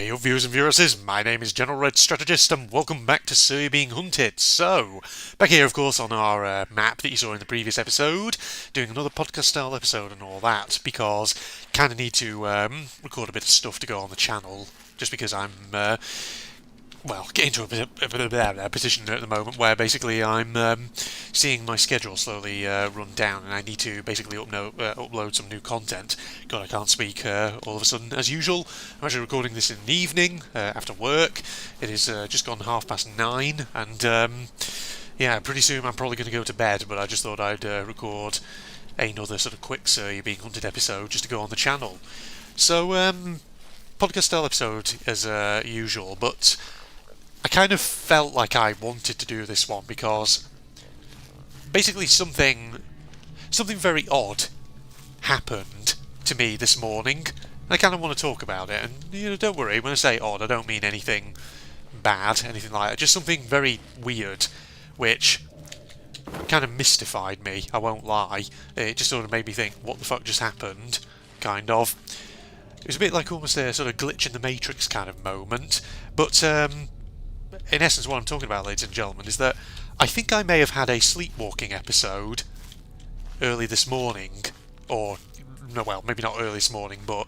Hey up viewers and viewresses, my name is General Red Strategist and welcome back to Surrey Being Hunted. So, back here of course on our map that you saw in the previous episode, doing another podcast style episode and all that, because kind of need to record a bit of stuff to go on the channel, just because I'm getting to a position at the moment where basically I'm seeing my schedule slowly run down, and I need to basically upload some new content. God, I can't speak all of a sudden as usual. I'm actually recording this in the evening after work. It is just gone 9:30, and yeah, pretty soon I'm probably going to go to bed. But I just thought I'd record another sort of quick You're Being Hunted episode just to go on the channel. So podcast style episode as usual, but I kind of felt like I wanted to do this one because basically something very odd happened to me this morning. I kind of want to talk about it, and don't worry, when I say odd, I don't mean anything bad, anything like that. Just something very weird, which kind of mystified me. I won't lie. It just sort of made me think, what the fuck just happened? Kind of. It was a bit like almost a sort of glitch in the Matrix kind of moment, but in essence, what I'm talking about, ladies and gentlemen, is that I think I may have had a sleepwalking episode early this morning, or no, well, maybe not early this morning, but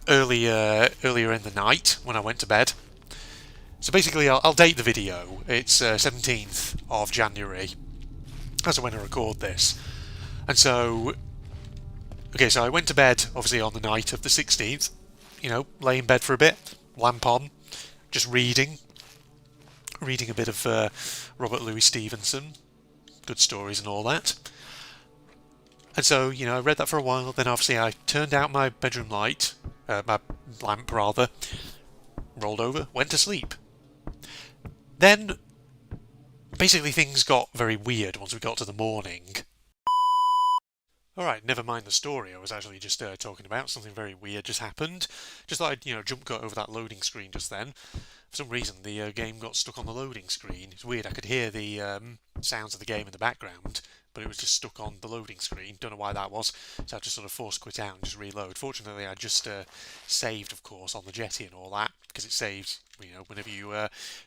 earlier in the night when I went to bed. So basically, I'll date the video. It's 17th of January, as of when I record this, and so okay, so I went to bed obviously on the night of the 16th. Lay in bed for a bit, lamp on, just reading a bit of Robert Louis Stevenson, good stories and all that. And so, I read that for a while, then obviously I turned out my bedroom light, my lamp rather, rolled over, went to sleep. Then, basically things got very weird once we got to the morning. Alright, never mind the story I was actually just talking about. Something very weird just happened. Just thought I'd, jump cut over that loading screen just then. For some reason, the game got stuck on the loading screen. It's weird, I could hear the sounds of the game in the background, but it was just stuck on the loading screen. Don't know why that was, so I just sort of forced quit out and just reload. Fortunately, I just saved, of course, on the jetty and all that, because it saves, whenever you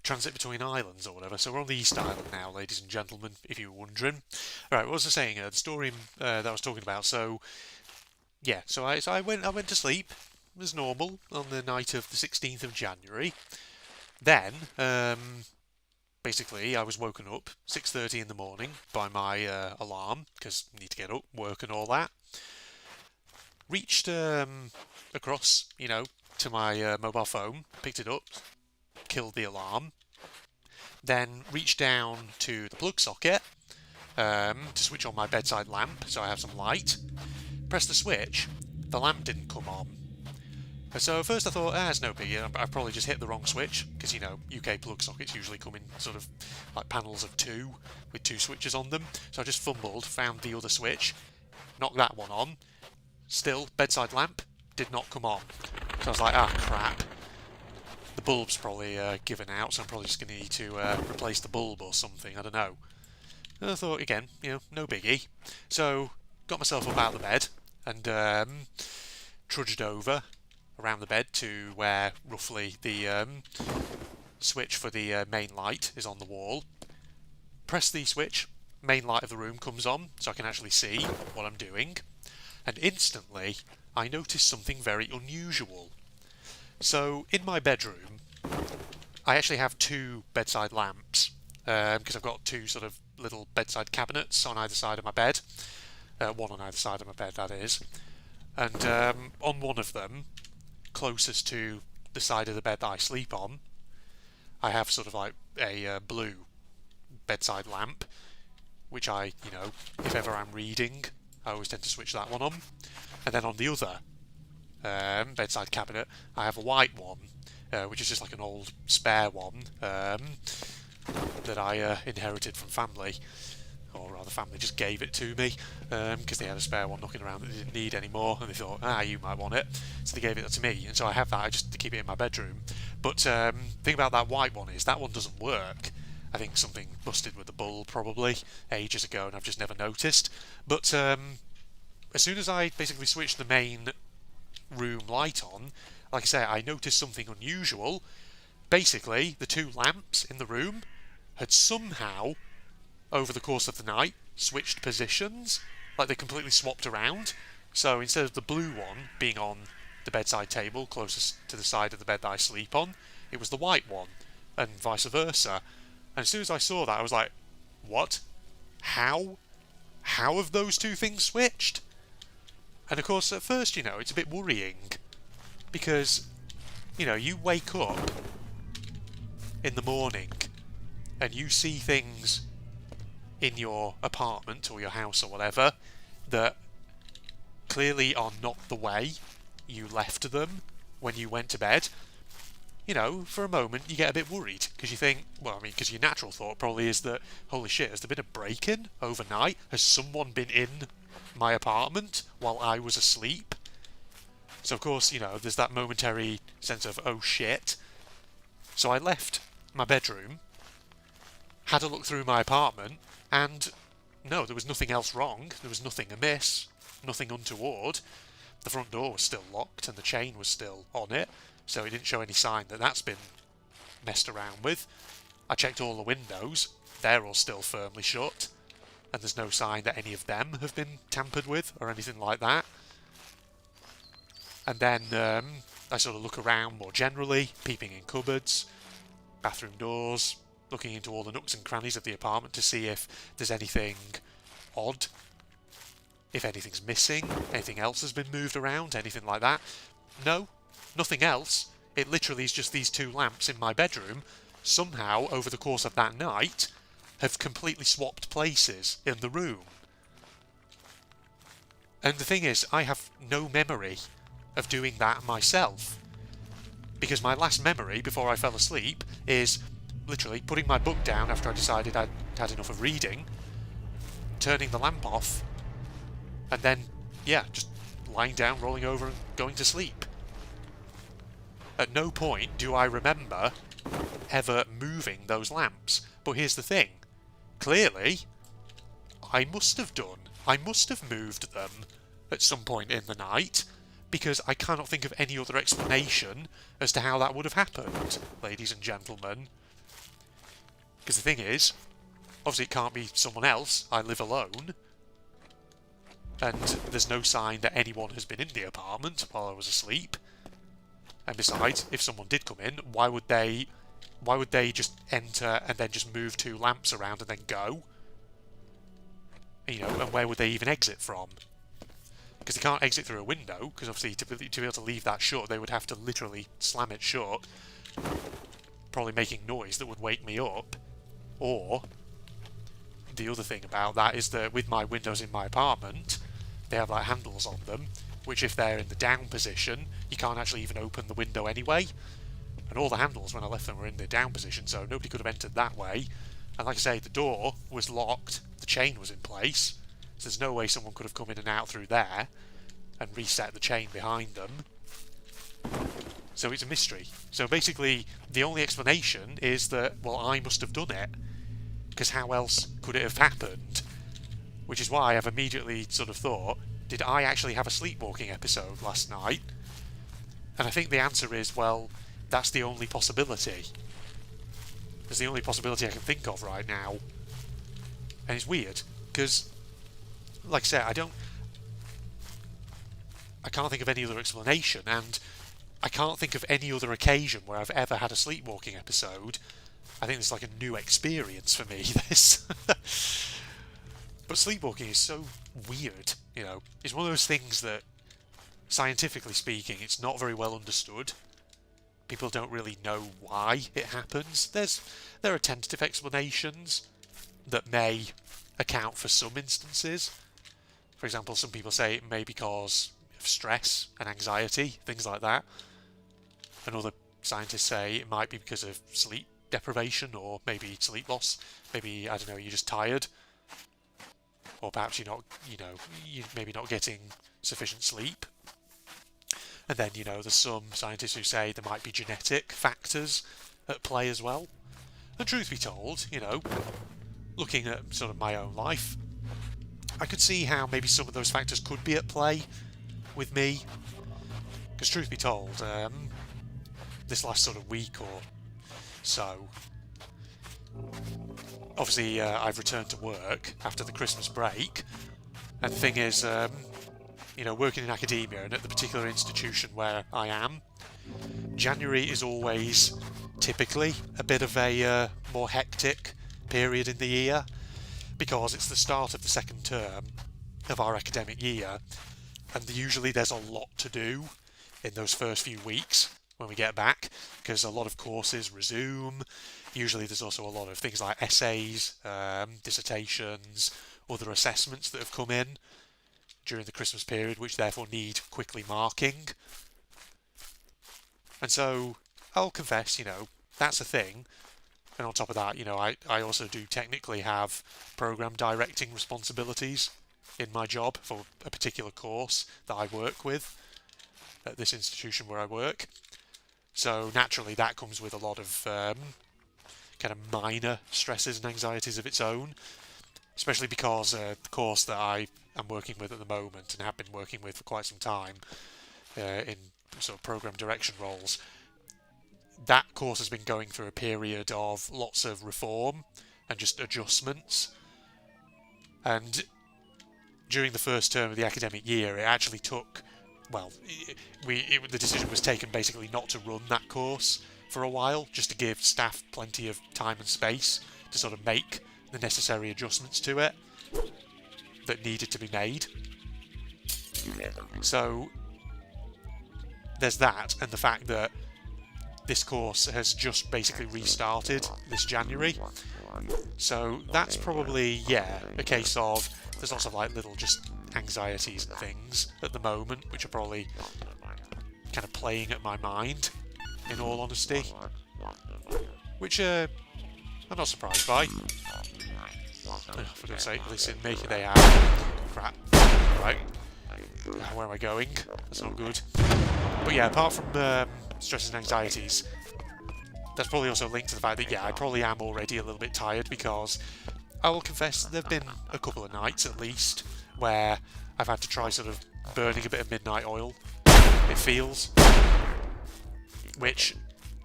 transit between islands or whatever. So we're on the East Island now, ladies and gentlemen, if you were wondering. Alright, what was I saying? The story that I was talking about. So, yeah, so I went to sleep, as normal, on the night of the 16th of January. Then, basically, I was woken up 6:30 in the morning by my alarm, because I need to get up, work and all that. Reached across, to my mobile phone, picked it up, killed the alarm. Then reached down to the plug socket to switch on my bedside lamp, so I have some light. Pressed the switch, the lamp didn't come on. So at first I thought, it's no biggie, I probably just hit the wrong switch, because UK plug sockets usually come in sort of like panels of two, with two switches on them. So I just fumbled, found the other switch, knocked that one on. Still, bedside lamp did not come on. So I was like, crap. The bulb's probably given out, so I'm probably just going to need to replace the bulb or something, I don't know. And I thought, again, no biggie. So, got myself up out of the bed, and trudged over around the bed to where roughly the switch for the main light is on the wall. Press the switch, main light of the room comes on, so I can actually see what I'm doing. And instantly, I noticed something very unusual. So, in my bedroom, I actually have two bedside lamps, because I've got two sort of little bedside cabinets on either side of my bed. One on either side of my bed, that is. And on one of them, closest to the side of the bed that I sleep on, I have sort of like a blue bedside lamp, which I, if ever I'm reading, I always tend to switch that one on. And then on the other bedside cabinet, I have a white one, which is just like an old spare one that I inherited from family. Or rather, family just gave it to me because they had a spare one knocking around that they didn't need anymore, and they thought, you might want it, so they gave it to me, and so I have that just to keep it in my bedroom. But the thing about that white one is that one doesn't work. I think something busted with the bulb probably ages ago, and I've just never noticed. But as soon as I basically switched the main room light on, like I say, I noticed something unusual. Basically, the two lamps in the room had somehow, over the course of the night, switched positions. Like they completely swapped around. So instead of the blue one being on the bedside table closest to the side of the bed that I sleep on, it was the white one, and vice versa. And as soon as I saw that, I was like, what? How? How have those two things switched? And of course, at first, it's a bit worrying. Because, you wake up in the morning and you see things in your apartment or your house or whatever that clearly are not the way you left them when you went to bed. For a moment you get a bit worried because you think, because your natural thought probably is that, holy shit, has there been a break-in overnight? Has someone been in my apartment while I was asleep? So of course, there's that momentary sense of, oh shit. So I left my bedroom, had a look through my apartment, and no, there was nothing else wrong. There was nothing amiss, nothing untoward. The front door was still locked and the chain was still on it, so it didn't show any sign that that's been messed around with. I checked all the windows, they're all still firmly shut, and there's no sign that any of them have been tampered with or anything like that. And then I sort of look around more generally, peeping in cupboards, bathroom doors, looking into all the nooks and crannies of the apartment to see if there's anything odd, if anything's missing, anything else has been moved around, anything like that. No, nothing else. It literally is just these two lamps in my bedroom, somehow, over the course of that night, have completely swapped places in the room. And the thing is, I have no memory of doing that myself. Because my last memory, before I fell asleep, is literally putting my book down after I decided I'd had enough of reading, turning the lamp off, and then, just lying down, rolling over and going to sleep. At no point do I remember ever moving those lamps. But here's the thing. Clearly, I must have done. I must have moved them at some point in the night, because I cannot think of any other explanation as to how that would have happened, ladies and gentlemen. Because the thing is, obviously it can't be someone else. I live alone. And there's no sign that anyone has been in the apartment while I was asleep. And besides, if someone did come in, why would they just enter and then just move two lamps around and then go? And where would they even exit from? Because they can't exit through a window, because obviously to be able to leave that shut, they would have to literally slam it shut, probably making noise that would wake me up. Or, the other thing about that is that with my windows in my apartment, they have like handles on them, which if they're in the down position, you can't actually even open the window anyway. And all the handles when I left them were in the down position, so nobody could have entered that way. And like I say, the door was locked, the chain was in place, so there's no way someone could have come in and out through there and reset the chain behind them. So it's a mystery. So basically, the only explanation is that, well, I must have done it, because how else could it have happened? Which is why I've immediately sort of thought, did I actually have a sleepwalking episode last night? And I think the answer is, well, that's the only possibility. It's the only possibility I can think of right now. And it's weird, because, like I said, I can't think of any other explanation, and I can't think of any other occasion where I've ever had a sleepwalking episode. I think it's like a new experience for me, this. But sleepwalking is so weird, It's one of those things that, scientifically speaking, it's not very well understood. People don't really know why it happens. There are tentative explanations that may account for some instances. For example, some people say it may be because of stress and anxiety, things like that. And other scientists say it might be because of sleep deprivation or maybe sleep loss. Maybe, I don't know, you're just tired. Or perhaps you're maybe not getting sufficient sleep. And then, there's some scientists who say there might be genetic factors at play as well. And truth be told, looking at sort of my own life, I could see how maybe some of those factors could be at play with me. Because truth be told, this last sort of week or so, obviously I've returned to work after the Christmas break, and the thing is, you know, working in academia and at the particular institution where I am, January is always typically a bit of a more hectic period in the year, because it's the start of the second term of our academic year, and usually there's a lot to do in those first few weeks when we get back, because a lot of courses resume. Usually there's also a lot of things like essays, dissertations, other assessments that have come in during the Christmas period, which therefore need quickly marking. And so I'll confess, you know, that's a thing. And on top of that, you know, I also do technically have program directing responsibilities in my job for a particular course that I work with at this institution where I work. So naturally that comes with a lot of kind of minor stresses and anxieties of its own, especially because the course that I am working with at the moment and have been working with for quite some time in sort of program direction roles, that course has been going through a period of lots of reform and just adjustments. And during the first term of the academic year, it actually took, well, the decision was taken basically not to run that course for a while, just to give staff plenty of time and space to sort of make the necessary adjustments to it that needed to be made. So there's that, and the fact that this course has just basically restarted this January. So that's probably, yeah, a case of there's lots of like little just anxieties and things at the moment, which are probably kind of playing at my mind, in all honesty. Which I'm not surprised by. For goodness sake, listen, making they have. Crap. Right. Where am I going? That's not good. But yeah, apart from stresses and anxieties, that's probably also linked to the fact that, yeah, I probably am already a little bit tired, because I will confess there have been a couple of nights at least where I've had to try sort of burning a bit of midnight oil, it feels, which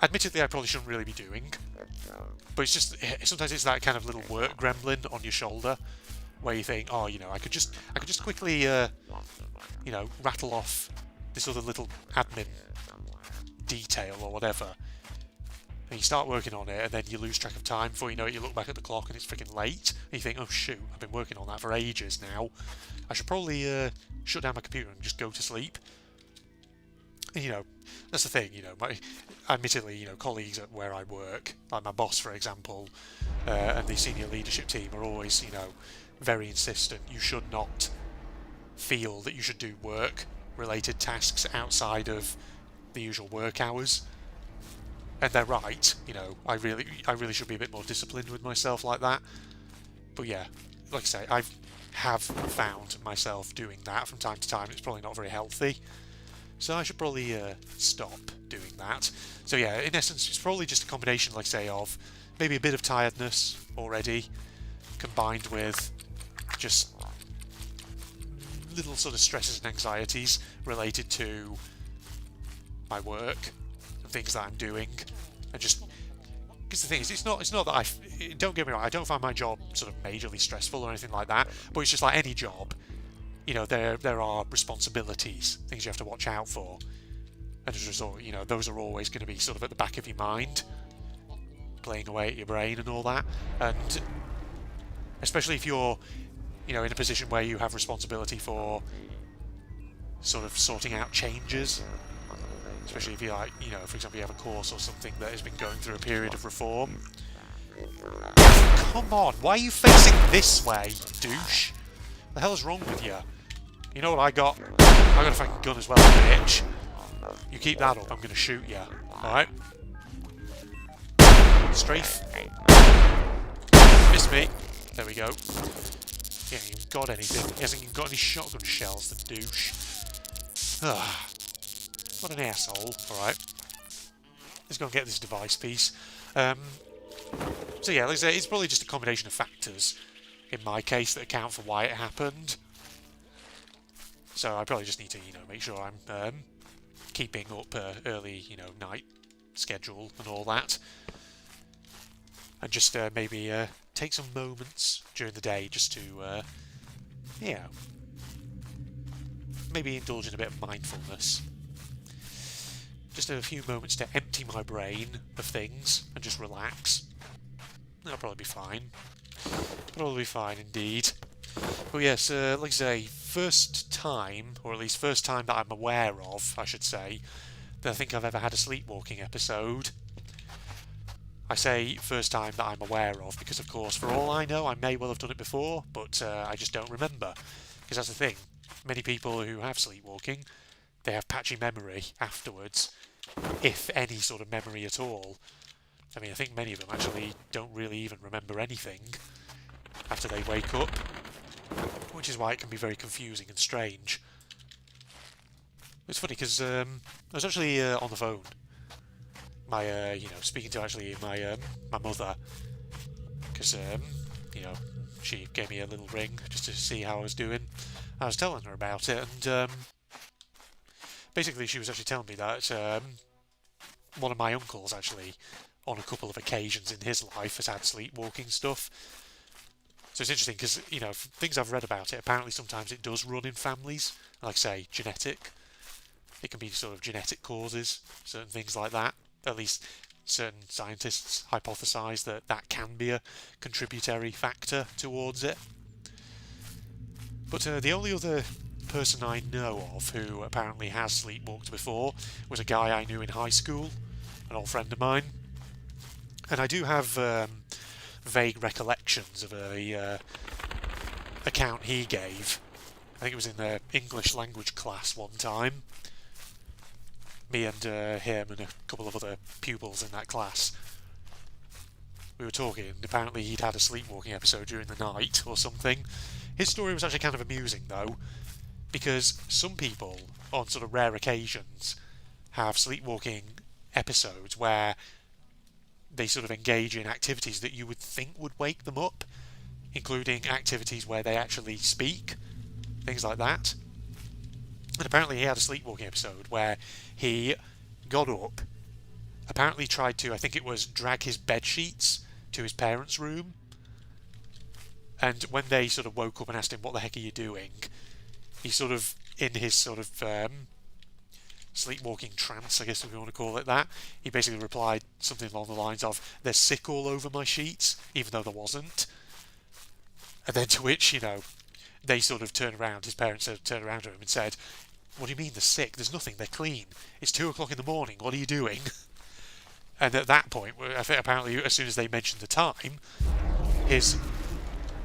admittedly I probably shouldn't really be doing, but it's just, sometimes it's that kind of little work gremlin on your shoulder where you think, oh, you know, I could just quickly you know, rattle off this other little admin detail or whatever, and you start working on it, and then you lose track of time. Before you know it, you look back at the clock and it's freaking late, and you think, oh shoot, I've been working on that for ages now. I should probably shut down my computer and just go to sleep. And, you know, that's the thing, you know, admittedly, you know, colleagues at where I work, like my boss, for example, and the senior leadership team are always, you know, very insistent you should not feel that you should do work-related tasks outside of the usual work hours. And they're right, you know, I really should be a bit more disciplined with myself like that. But yeah, like I say, I have found myself doing that from time to time. It's probably not very healthy, so I should probably stop doing that. So yeah, in essence, it's probably just a combination, like I say, of maybe a bit of tiredness already, combined with just little sort of stresses and anxieties related to my work and things that I'm doing, and just because the thing is, it's not that don't get me wrong, I don't find my job sort of majorly stressful or anything like that, but it's just like any job, you know, there are responsibilities, things you have to watch out for, and as a result, you know, those are always going to be sort of at the back of your mind, playing away at your brain and all that. And especially if you're, you know, in a position where you have responsibility for sort of sorting out changes, especially if you, like, you know, for example, you have a course or something that has been going through a period of reform. Come on, why are you facing this way, douche? The hell is wrong with you? You know what I got? I got a fucking gun as well, bitch. You keep that up, I'm gonna shoot you. Alright? Strafe. Missed me. There we go. He ain't even got anything. He hasn't even got any shotgun shells, the douche. Ugh. What an asshole. Alright. Let's go and get this device piece. So yeah, like I say, it's probably just a combination of factors, in my case, that account for why it happened. So I probably just need to, you know, make sure I'm keeping up early, night schedule and all that, and just maybe take some moments during the day just to, you know, maybe indulge in a bit of mindfulness. Just a few moments to empty my brain of things and just relax. That'll probably be fine. Probably fine indeed. But yes, like I say, first time, or at least first time that I'm aware of, I should say, that I think I've ever had a sleepwalking episode. I say first time that I'm aware of because, of course, for all I know, I may well have done it before, but I just don't remember. Because that's the thing. Many people who have sleepwalking, they have patchy memory afterwards, if any sort of memory at all. I mean, I think many of them actually don't really even remember anything after they wake up, which is why it can be very confusing and strange. It's funny because I was actually on the phone, speaking to actually my mother, because she gave me a little ring just to see how I was doing. I was telling her about it, and basically she was actually telling me that one of my uncles actually, on a couple of occasions in his life, has had sleepwalking stuff. So it's interesting because, things I've read about it, apparently sometimes it does run in families, like I say, genetic. It can be sort of genetic causes, certain things like that. At least certain scientists hypothesise that that can be a contributory factor towards it. But the only other person I know of who apparently has sleepwalked before was a guy I knew in high school, an old friend of mine. And I do have vague recollections of a account he gave. I think it was in the English language class one time. Me and him and a couple of other pupils in that class. We were talking, and apparently he'd had a sleepwalking episode during the night or something. His story was actually kind of amusing though, because some people, on sort of rare occasions, have sleepwalking episodes where they sort of engage in activities that you would think would wake them up, including activities where they actually speak, things like that. And apparently he had a sleepwalking episode where he got up, apparently tried to, I think it was, drag his bed sheets to his parents' room, and when they sort of woke up and asked him, what the heck are you doing, he sort of, in his sort of sleepwalking trance, I guess if you want to call it that, he basically replied something along the lines of, there's sick all over my sheets, even though there wasn't. And then to which, they sort of turned around, his parents sort of turned around to him and said, what do you mean they're sick? There's nothing, they're clean. It's 2 o'clock in the morning, what are you doing? And at that point, I think apparently as soon as they mentioned the time, his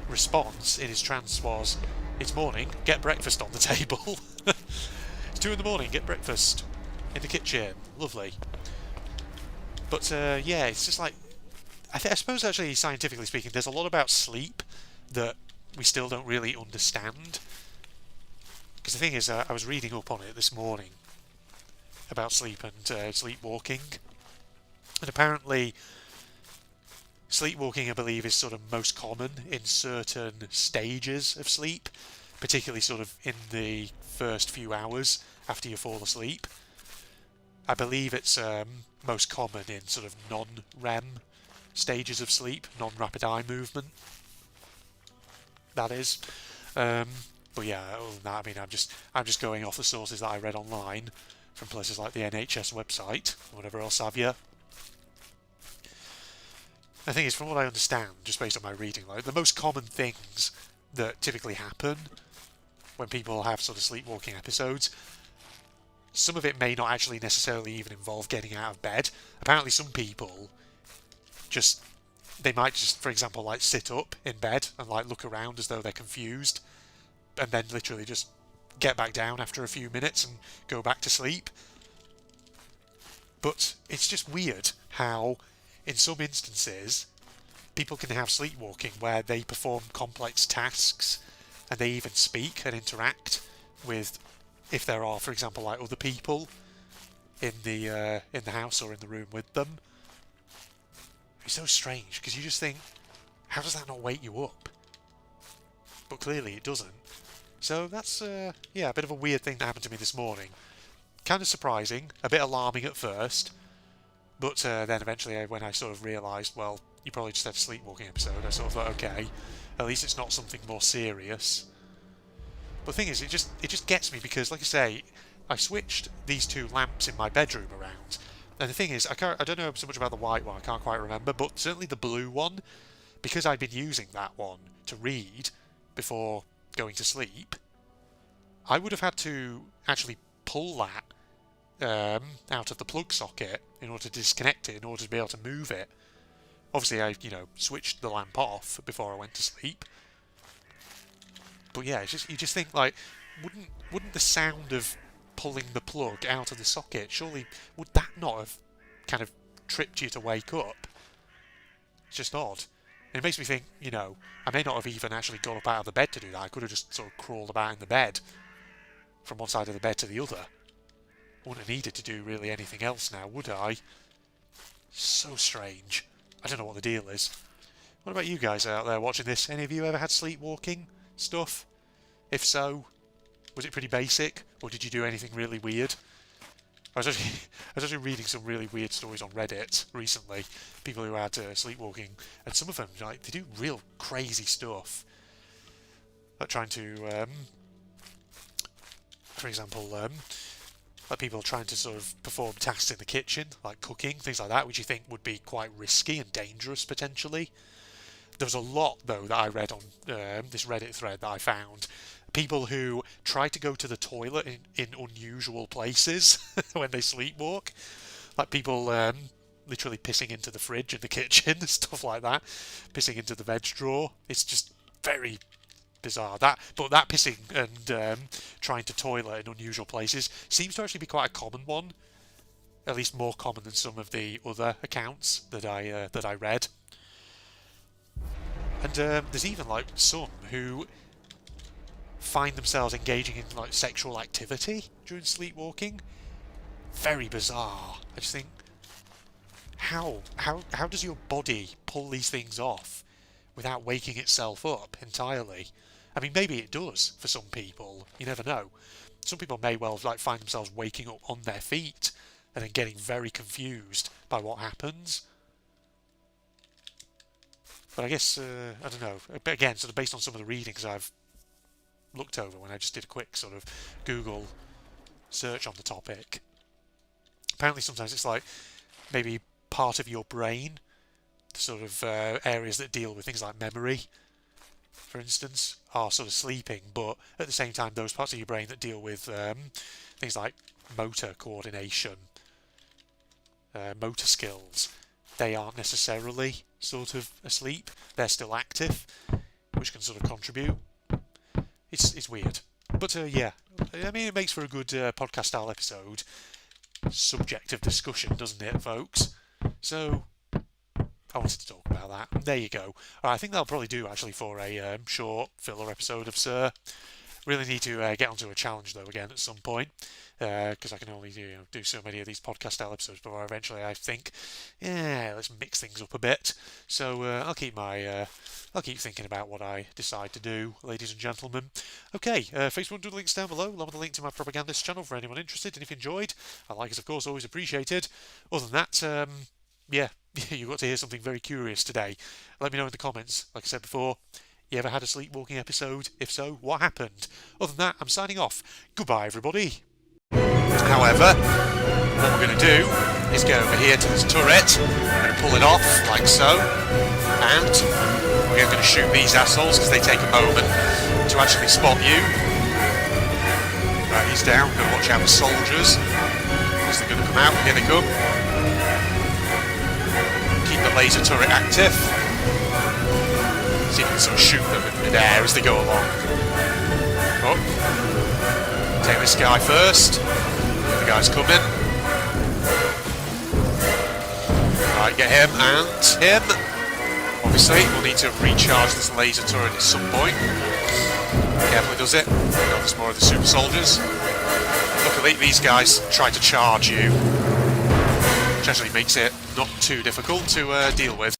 response in his trance was, it's morning, get breakfast on the table. It's 2 in the morning, get breakfast in the kitchen. Lovely. But it's just like, I suppose actually scientifically speaking, there's a lot about sleep that we still don't really understand. Because the thing is, I was reading up on it this morning about sleep and sleepwalking, and apparently sleepwalking, I believe, is sort of most common in certain stages of sleep, particularly sort of in the first few hours after you fall asleep. I believe it's most common in sort of non-REM stages of sleep, non-rapid eye movement. That is. But yeah, other than that, I mean, I'm just going off the sources that I read online from places like the NHS website, or whatever else have you. The thing is, from what I understand, just based on my reading, like the most common things that typically happen when people have sort of sleepwalking episodes, some of it may not actually necessarily even involve getting out of bed. Apparently some people they might just, for example, like sit up in bed and like look around as though they're confused, and then literally just get back down after a few minutes and go back to sleep. But it's just weird how, in some instances, people can have sleepwalking where they perform complex tasks and they even speak and interact with, if there are, for example, like other people in the house or in the room with them. It's so strange because you just think, how does that not wake you up? But clearly it doesn't. So that's a bit of a weird thing that happened to me this morning. kind of surprising, a bit alarming at first, but then eventually when I sort of realised, well, you probably just had a sleepwalking episode, I sort of thought, okay, at least it's not something more serious. But the thing is, it just gets me because, like I say, I switched these two lamps in my bedroom around, and the thing is, I don't know so much about the white one, I can't quite remember, but certainly the blue one, because I'd been using that one to read before going to sleep, I would have had to actually pull that out of the plug socket in order to disconnect it, in order to be able to move it. Obviously, I switched the lamp off before I went to sleep. But yeah, it's just, you just think, like, wouldn't the sound of pulling the plug out of the socket, surely would that not have kind of tripped you to wake up? It's just odd. And it makes me think, I may not have even actually got up out of the bed to do that. I could have just sort of crawled about in the bed from one side of the bed to the other. I wouldn't have needed to do really anything else now, would I? So strange. I don't know what the deal is. What about you guys out there watching this? Any of you ever had sleepwalking stuff? If so, was it pretty basic, or did you do anything really weird? I was actually reading some really weird stories on Reddit recently. People who had sleepwalking, and some of them, like, they do real crazy stuff. Like trying to, for example, like people trying to sort of perform tasks in the kitchen, like cooking, things like that, which you think would be quite risky and dangerous potentially. There was a lot, though, that I read on this Reddit thread that I found. People who try to go to the toilet in unusual places when they sleepwalk. Like people literally pissing into the fridge in the kitchen, stuff like that. Pissing into the veg drawer. It's just very bizarre. But that pissing and trying to toilet in unusual places seems to actually be quite a common one. At least more common than some of the other accounts that I read. And there's even like some who find themselves engaging in like sexual activity during sleepwalking. Very bizarre. I just think, how does your body pull these things off without waking itself up entirely? I mean, maybe it does for some people. You never know. Some people may well like find themselves waking up on their feet and then getting very confused by what happens. But I guess, I don't know, but again, sort of based on some of the readings I've looked over when I just did a quick sort of Google search on the topic, apparently sometimes it's like maybe part of your brain, the sort of areas that deal with things like memory, for instance, are sort of sleeping, but at the same time those parts of your brain that deal with things like motor coordination, motor skills, they aren't necessarily sort of asleep. They're still active, which can sort of contribute. It's weird. But yeah, I mean, it makes for a good podcast-style episode. Subject of discussion, doesn't it, folks? So, I wanted to talk about that. And there you go. Right, I think that'll probably do, actually, for a short filler episode of Sir. Really need to get onto a challenge, though, again, at some point. Because I can only do so many of these podcast-style episodes before eventually I think, yeah, let's mix things up a bit. So I'll keep thinking about what I decide to do, ladies and gentlemen. Okay, Facebook do the links down below, along with the link to my propagandist channel for anyone interested. And if you enjoyed, a like is of course always appreciated. Other than that, yeah, you got to hear something very curious today. Let me know in the comments. Like I said before, you ever had a sleepwalking episode? If so, what happened? Other than that, I'm signing off. Goodbye, everybody. However, what we're going to do is go over here to this turret, we're going to pull it off, like so, and we're going to shoot these assholes because they take a moment to actually spot you. Right, he's down, going to watch out for soldiers, because they're going to come out, here they come. Keep the laser turret active. See if we can sort of shoot them in midair as they go along. Oh. Take this guy first. The guy's coming. Right, get him and him. Obviously, we'll need to recharge this laser turret at some point. Carefully does it. There's more of the super soldiers. Luckily, these guys try to charge you, which actually makes it not too difficult to deal with.